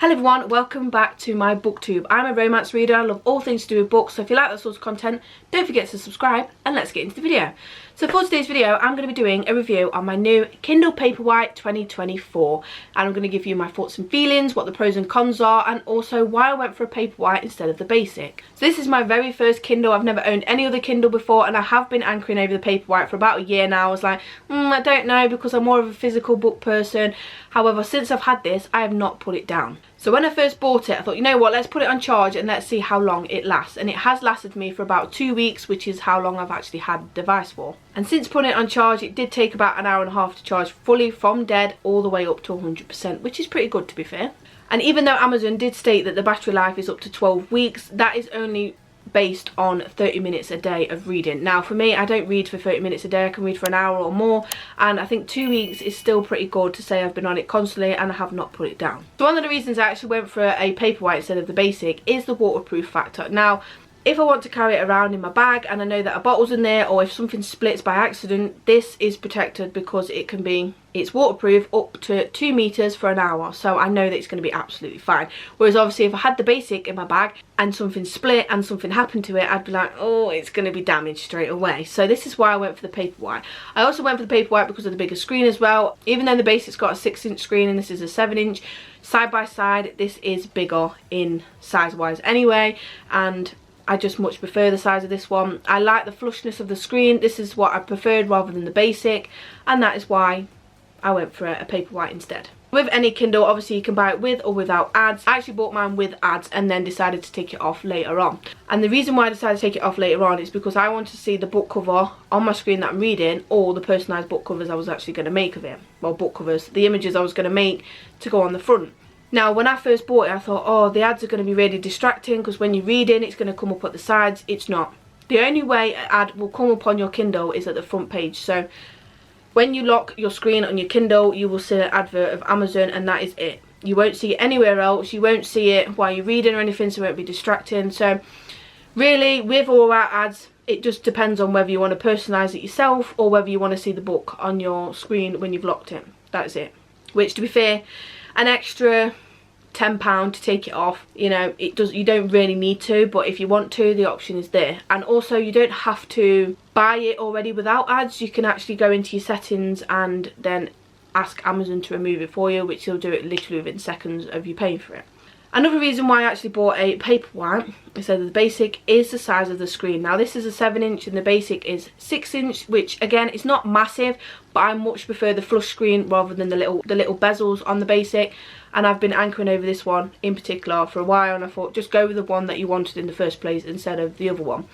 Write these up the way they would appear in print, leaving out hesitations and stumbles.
Hello everyone, welcome back to my booktube. I'm a romance reader, I love all things to do with books, so if you like that sort of content, don't forget to subscribe and let's get into the video. So for today's video, I'm going to be doing a review on my new Kindle Paperwhite 2024, and I'm going to give you my thoughts and feelings, what the pros and cons are, and also why I went for a Paperwhite instead of the basic. So this is my very first Kindle. I've never owned any other Kindle before, and I have been anchoring over the Paperwhite for about a year now. I was like, I don't know, because I'm more of a physical book person. However, since I've had this, I have not put it down. So when I first bought it, I thought, you know what, let's put it on charge and let's see how long it lasts. And it has lasted me for about 2 weeks, which is how long I've actually had the device for. And since putting it on charge, it did take about an hour and a half to charge fully from dead all the way up to 100%, which is pretty good to be fair. And even though Amazon did state that the battery life is up to 12 weeks, that is only based on 30 minutes a day of reading. Now for me, I don't read for 30 minutes a day, I can read for an hour or more, and I think 2 weeks is still pretty good to say I've been on it constantly and I have not put it down. So one of the reasons I actually went for a Paperwhite instead of the basic is the waterproof factor. Now if I want to carry it around in my bag and I know that a bottle's in there, or if something splits by accident, this is protected because it's waterproof up to 2 meters for an hour, so I know that it's going to be absolutely fine. Whereas obviously if I had the basic in my bag and something split and something happened to it, I'd be like, oh, it's going to be damaged straight away. So this is why I went for the Paperwhite. I also went for the Paperwhite because of the bigger screen as well. Even though the basic's got a 6-inch screen and this is a 7-inch, side by side this is bigger in size wise anyway, and I just much prefer the size of this one. I like the flushness of the screen. This is what I preferred rather than the basic, and that is why I went for a Paperwhite instead. With any Kindle, obviously you can buy it with or without ads. I actually bought mine with ads and then decided to take it off later on. And the reason why I decided to take it off later on is because I wanted to see the book cover on my screen that I'm reading, or the personalised book covers I was actually going to make of it. Well, book covers, the images I was going to make to go on the front. Now when I first bought it, I thought, oh, the ads are going to be really distracting because when you're reading it's going to come up at the sides. It's not. The only way an ad will come up on your Kindle is at the front page. So when you lock your screen on your Kindle, you will see an advert of Amazon, and that is it. You won't see it anywhere else. You won't see it while you're reading or anything, so it won't be distracting. So really, with or without ads, it just depends on whether you want to personalise it yourself or whether you want to see the book on your screen when you've locked it. That's it. Which, to be fair, an extra £10 to take it off, you know, you don't really need to, but if you want to, the option is there. And also you don't have to buy it already without ads. You can actually go into your settings and then ask Amazon to remove it for you, which they'll do it literally within seconds of you paying for it. Another reason why I actually bought a Paperwhite instead of the basic is the size of the screen. Now this is a 7-inch and the basic is 6-inch, which again is not massive, but I much prefer the flush screen rather than the little bezels on the basic. And I've been anchoring over this one in particular for a while, and I thought just go with the one that you wanted in the first place instead of the other one.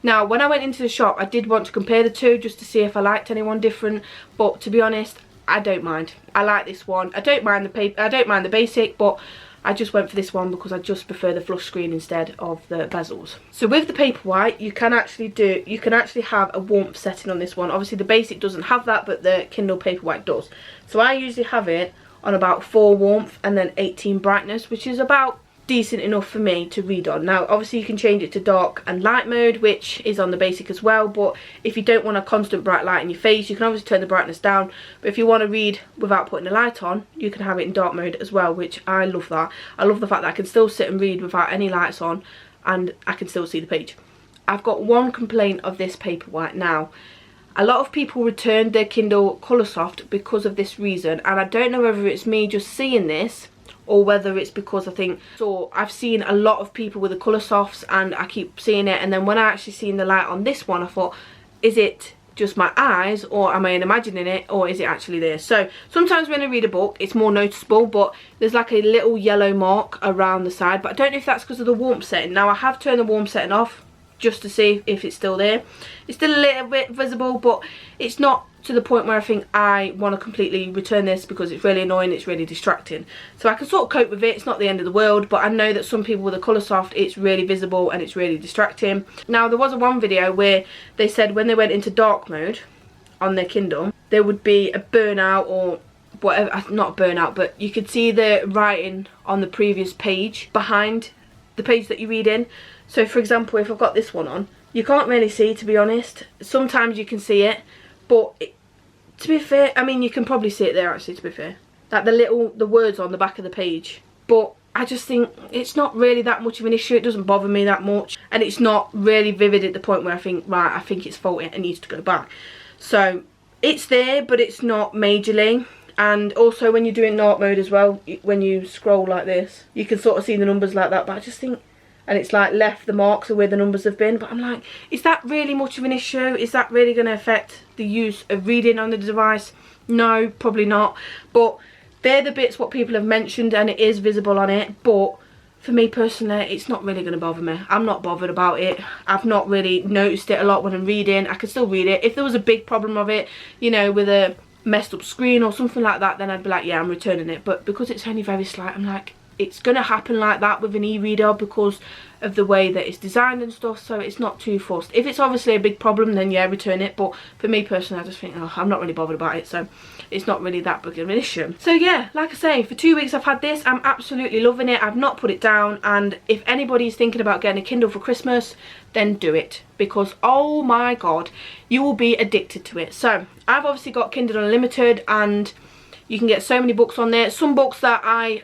Now when I went into the shop, I did want to compare the two just to see if I liked anyone different, but to be honest, I don't mind. I like this one. I don't mind the basic, but I just went for this one because I just prefer the flush screen instead of the bezels. So with the Paperwhite, you can actually have a warmth setting on this one. Obviously the basic doesn't have that, but the Kindle Paperwhite does. So I usually have it on about 4 warmth and then 18 brightness, which is about decent enough for me to read on. Now obviously you can change it to dark and light mode, which is on the basic as well, but if you don't want a constant bright light in your face, you can obviously turn the brightness down. But if you want to read without putting the light on, you can have it in dark mode as well, which I love that. I love the fact that I can still sit and read without any lights on and I can still see the page. I've got one complaint of this Paperwhite now. A lot of people returned their Kindle Coloursoft because of this reason, and I don't know whether it's me just seeing this or whether it's because I've seen a lot of people with the Colorsofts and I keep seeing it, and then when I actually seen the light on this one, I thought, is it just my eyes or am I imagining it, or is it actually there? So sometimes when I read a book it's more noticeable, but there's like a little yellow mark around the side, but I don't know if that's because of the warmth setting. Now I have turned the warmth setting off just to see if it's still there. It's still a little bit visible, but it's not to the point where I think I want to completely return this because it's really annoying, it's really distracting. So I can sort of cope with it, it's not the end of the world, but I know that some people with a Coloursoft, it's really visible and it's really distracting. Now there was one video where they said when they went into dark mode on their Kindle, there would be a burnout or whatever, not burnout, but you could see the writing on the previous page behind the page that you're reading. So for example, if I've got this one on, you can't really see, to be honest. Sometimes you can see it, but to be fair, I mean you can probably see it there actually, to be fair. Like the words on the back of the page. But I just think it's not really that much of an issue. It doesn't bother me that much, and it's not really vivid at the point where I think, right, I think it's faulty and needs to go back. So it's there, but it's not majorly. And also when you're doing night mode as well, when you scroll like this, you can sort of see the numbers like that. But I just think, and it's like left the marks of where the numbers have been. But I'm like, is that really much of an issue? Is that really going to affect the use of reading on the device? No, probably not. But they're the bits what people have mentioned, and it is visible on it. But for me personally, it's not really going to bother me. I'm not bothered about it. I've not really noticed it a lot when I'm reading. I can still read it. If there was a big problem of it, you know, with a messed up screen or something like that, then I'd be like, yeah, I'm returning it. But because it's only very slight, I'm like, it's going to happen like that with an e-reader because of the way that it's designed and stuff, so it's not too forced. If it's obviously a big problem, then yeah, return it. But for me personally, I just think, oh, I'm not really bothered about it, so it's not really that big of an issue. So yeah, like I say, for 2 weeks I've had this. I'm absolutely loving it. I've not put it down, and if anybody's thinking about getting a Kindle for Christmas, then do it, because oh my god, you will be addicted to it. So I've obviously got Kindle Unlimited, and you can get so many books on there. Some books that I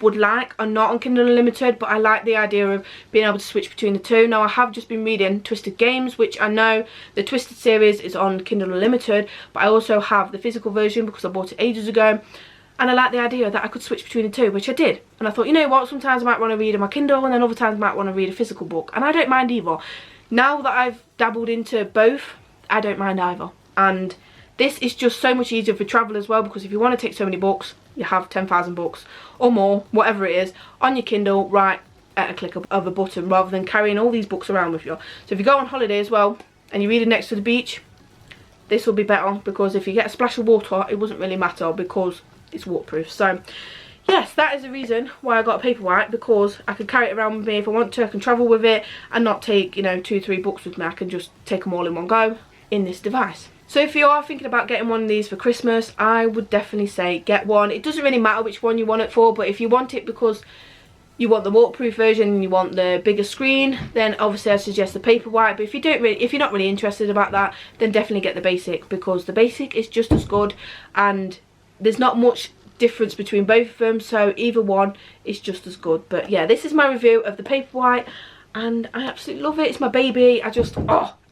would like are not on Kindle Unlimited, but I like the idea of being able to switch between the two. Now I have just been reading Twisted Games, which I know the Twisted series is on Kindle Unlimited, but I also have the physical version because I bought it ages ago, and I like the idea that I could switch between the two, which I did. And I thought, you know what, sometimes I might want to read on my Kindle, and then other times I might want to read a physical book, and I don't mind either. Now that I've dabbled into both, I don't mind either. And this is just so much easier for travel as well, because if you want to take so many books, you have 10,000 books or more, whatever it is, on your Kindle right at a click of a button, rather than carrying all these books around with you. So if you go on holiday as well and you're reading next to the beach, this will be better, because if you get a splash of water, it doesn't really matter because it's waterproof. So yes, that is the reason why I got a Paperwhite, because I can carry it around with me if I want to. I can travel with it and not take, you know, 2-3 books with me. I can just take them all in one go in this device. So if you are thinking about getting one of these for Christmas, I would definitely say get one. It doesn't really matter which one you want it for, but if you want it because you want the waterproof version and you want the bigger screen, then obviously I suggest the Paperwhite. But if you're not really interested about that, then definitely get the basic, because the basic is just as good, and there's not much difference between both of them, so either one is just as good. But yeah, this is my review of the Paperwhite, and I absolutely love it. It's my baby. I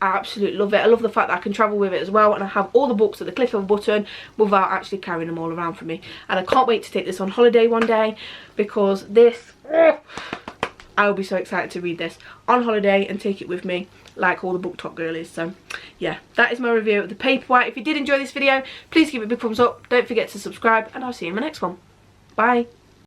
absolutely love it. I love the fact that I can travel with it as well, and I have all the books at the click of a button without actually carrying them all around for me. And I can't wait to take this on holiday one day, because this, I will be so excited to read this on holiday and take it with me like all the BookTok girlies. So yeah, that is my review of the Paperwhite. If you did enjoy this video, please give it a big thumbs up. Don't forget to subscribe, and I'll see you in my next one. Bye.